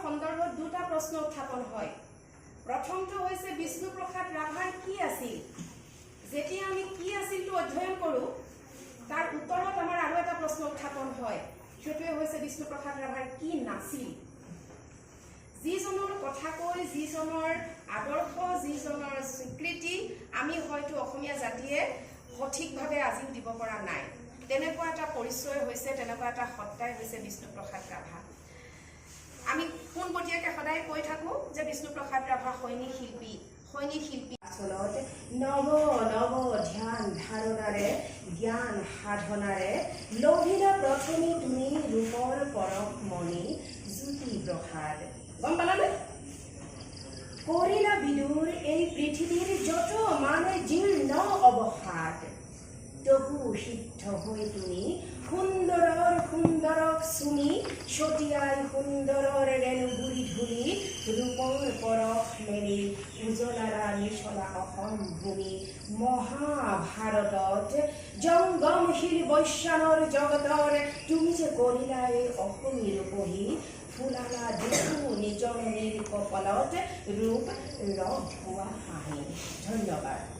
সন্দৰ্ভত দুটা প্ৰশ্ন উত্থাপন হয়। প্ৰথমটো হৈছে বিষ্ণুপ্ৰসাদ ৰাভাৰ কি আছিল। যেতিয়া আমি কি আছিলটো অধ্যয়ন কৰোঁ তাৰ উত্তৰত আমাৰ আৰু এটা প্ৰশ্ন উত্থাপন হয়, সেইটোৱে হৈছে বিষ্ণুপ্ৰসাদ ৰাভাৰ কি নাছিল। যিজনৰ কথা কৈ, যিজনৰ আদৰ্শ, যিজনৰ স্বীকৃতি আমি হয়তো অসমীয়া জাতিয়ে সঠিকভাৱে আজিও দিব পৰা নাই। তেনেকুৱা এটা পৰিচয় হৈছে, তেনেকুৱা এটা সত্তাই হৈছে বিষ্ণুপ্ৰসাদ ৰাভা। আমি পোনপটীয়াকৈ সদায় কৈ থাকোঁ যে বিষ্ণুপ্ৰসাদ ৰাভা সৈনিক শিল্পী। আচলত নৱ নৱ ধ্যান ধাৰণাৰে, জ্ঞান সাধনাৰে লভিলা প্ৰথমে তুমি ৰূপৰ পৰশ মণি জ্যোতি প্ৰসাদ। গম পালানে? কৰিলা বিদুৰ এই পৃথিৱীৰ যত মানে জীৰ্ণ অৱসাদ, তবু সিদ্ধ হৈ তুমি সুন্দৰৰ সুন্দৰক চুমি ছটিয়াই সুন্দৰৰ ৰেণুগুৰি ধুলি ৰূপৰ পৰশ মেলি উজলাৰা নিচলা অসম ভূমি মহাভাৰতত জংগমশীল বৈশ্যানৰ জগতৰ তুমি যে কৰিলা এই অসমী ৰূপহী ফুলালা দেখো নিজ কপালত ৰূপ ৰস হোৱা হাঁহি। ধন্যবাদ।